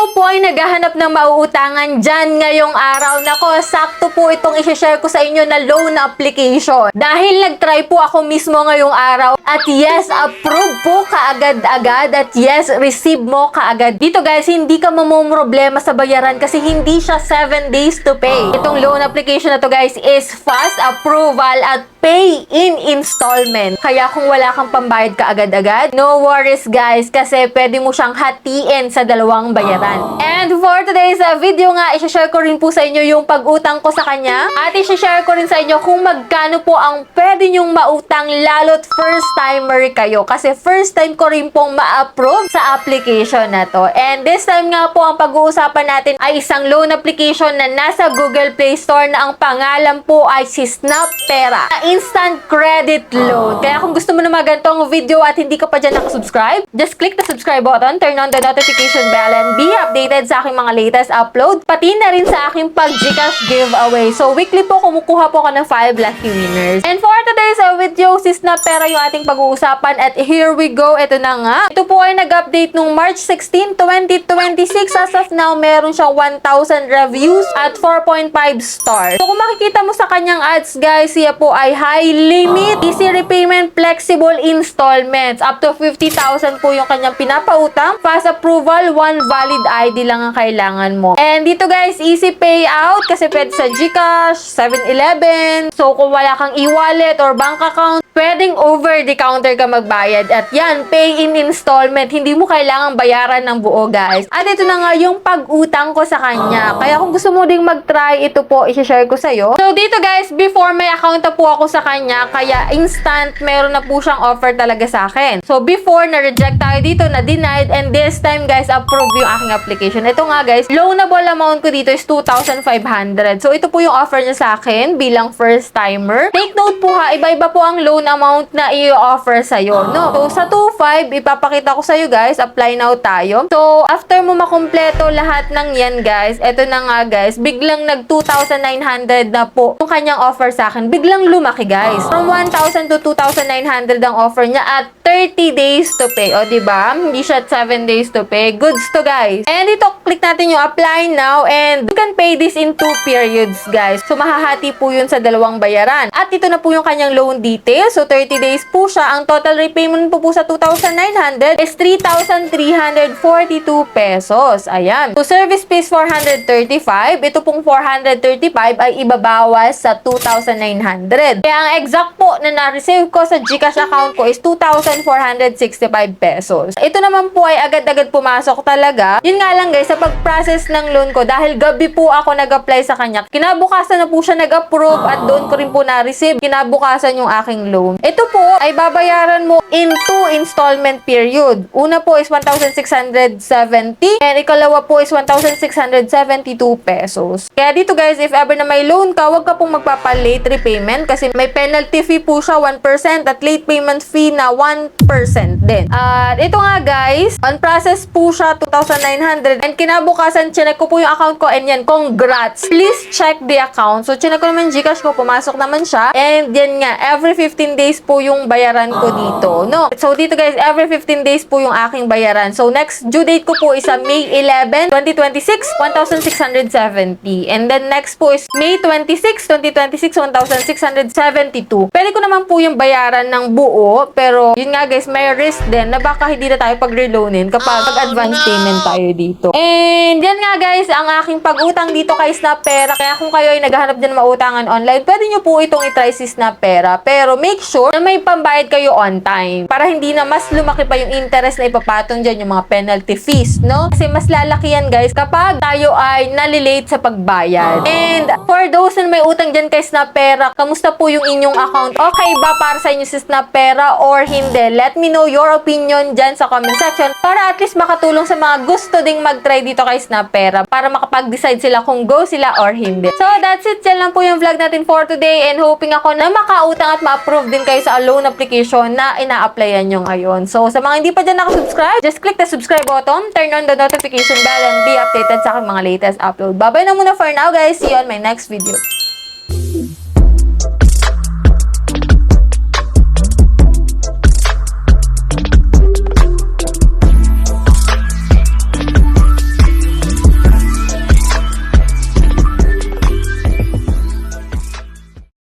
ikaw po ay naghahanap ng mauutangan dyan ngayong araw, nako, sakto po itong i-share ko sa inyo na loan application. Dahil nag-try po ako mismo ngayong araw at yes, approve po kaagad-agad at yes, receive mo kaagad. Dito guys, hindi ka mamumroblema sa bayaran kasi hindi siya 7 days to pay. Itong loan application na to guys is fast approval at pay in installment. Kaya kung wala kang pambayad kaagad-agad, no worries guys kasi pwede mo siyang hatiin sa dalawang bayaran. And for today's video nga, i-share ko rin po sa inyo yung pag-utang ko sa kanya at i-share ko rin sa inyo kung magkano po ang pwede nyong mautang lalo't first timer kayo kasi first time ko rin pong ma-approve sa application na to. And this time nga po ang pag-uusapan natin ay isang loan application na nasa Google Play Store na ang pangalan po ay si SnapPera. Instant credit loan. Kaya kung gusto mo na magantong video at hindi ka pa dyan nakasubscribe, just click the subscribe button, turn on the notification bell, and be updated sa aking mga latest upload, pati na rin sa aking pag-Gcash giveaway. So, weekly po kumukuha po ako ng 5 lucky winners. And for today's video, si SnapPera yung ating pag-uusapan at here we go. Ito na nga. Ito po ay nag-update nung March 16, 2026. As of now, meron siyang 1,000 reviews at 4.5 stars. So, kung makikita mo sa kanyang ads, guys, siya po ay high limit, easy repayment, flexible installments. Up to 50,000 po yung kanyang pinapautang. Fast approval, one valid ID lang ang kailangan mo. And dito guys, easy payout kasi pwede sa Gcash, 7-Eleven. So kung wala kang e-wallet or bank account, pwedeng over the counter ka magbayad. At yan, pay in installment. Hindi mo kailangang bayaran ng buo guys. At ito na nga yung pag-utang ko sa kanya. Kaya kung gusto mo ding mag-try, ito po, i-share ko sa'yo. So dito guys, before may account na po ako sa kanya, kaya instant, meron na po siyang offer talaga sa akin. So before, na-reject tayo dito, na-denied, and this time guys, approve yung aking application. Ito nga guys, loanable amount ko dito is 2,500. So ito po yung offer niya sa akin bilang first timer. Take note po ha, iba-iba po ang loan amount na i-offer sa'yo, no? So sa 2,500, ipapakita ko sa'yo guys, apply now tayo. So after mo makumpleto lahat ng yan guys, ito na nga guys, biglang nag 2,900 na po yung kanyang offer sa akin. Biglang lumaki guys. From 1,000 to 2,900 ang offer niya at 30 days to pay. O diba? Hindi siya 7 days to pay. Goods to guys. And dito, click natin yung apply now and you can pay this in 2 periods guys. So mahahati po yun sa dalawang bayaran. At ito na po yung kanyang loan details. So 30 days po siya. Ang total repayment po sa 2,900 is 3,342 pesos. Ayan. So service fees 435. Ito pong 435 ay ibabawas sa 2,900. Kaya ang exact po na na-receive ko sa Gcash account ko is 2,465 pesos. Ito naman po ay agad-agad pumasok talaga. Yun nga lang guys, sa pag-process ng loan ko, dahil gabi po ako nag-apply sa kanya, kinabukasan na po siya nag-approve at doon ko rin po na-receive kinabukasan yung aking loan. Ito po ay babayaran mo in 2 installment period. Una po is 1,670 and ikalawa po is 1,672 pesos. Kaya dito guys, if ever na may loan ka, huwag ka pong magpapa-late repayment kasi may penalty fee po siya 1% at late payment fee na 1% din. At ito nga guys, on process po siya 2,900 and kinabukasan chinek ko po yung account ko and yan, congrats. Please check the account. So chinek ko naman Gcash ko, pumasok naman siya and yan nga, every 15 days po yung bayaran ko dito. No? So dito guys, every 15 days po yung aking bayaran. So next due date ko po is May 11, 2026, 1,670. And then next po is May 26, 2026, 1,672. Pwede ko naman po yung bayaran ng buo, pero yun nga guys, may risk din na baka hindi na tayo pag-reloanin kapag advance payment tayo dito. And yan nga guys, ang aking pag-utang dito kay SnapPera. Kaya kung kayo ay naghahanap din ng mautangan online, pwede nyo po itong itry si SnapPera. Pero make sure na may pambayad kayo on time para hindi na mas lumaki pa yung interest na ipapatong dyan, yung mga penalty fees, no? Kasi mas lalaki yan guys kapag tayo ay nalilate sa pagbayad. And for those na may utang dyan kay SnapPera, kamusta po yung inyong account? Okay ba para sa inyo si SnapPera or hindi? Let me know your opinion dyan sa comment section para at least makatulong sa mga gusto ding mag-try dito kay SnapPera para makapag-decide sila kung go sila or hindi. So that's it. Yan lang po yung vlog natin for today and hoping ako na makautang at ma-approve din kayo sa loan application na ina-applyan nyo ngayon. So sa mga hindi pa dyan nakasubscribe, just click the subscribe button, turn on the notification bell, and be updated sa aking mga latest upload. Bye-bye na muna for now guys. See you on my next video.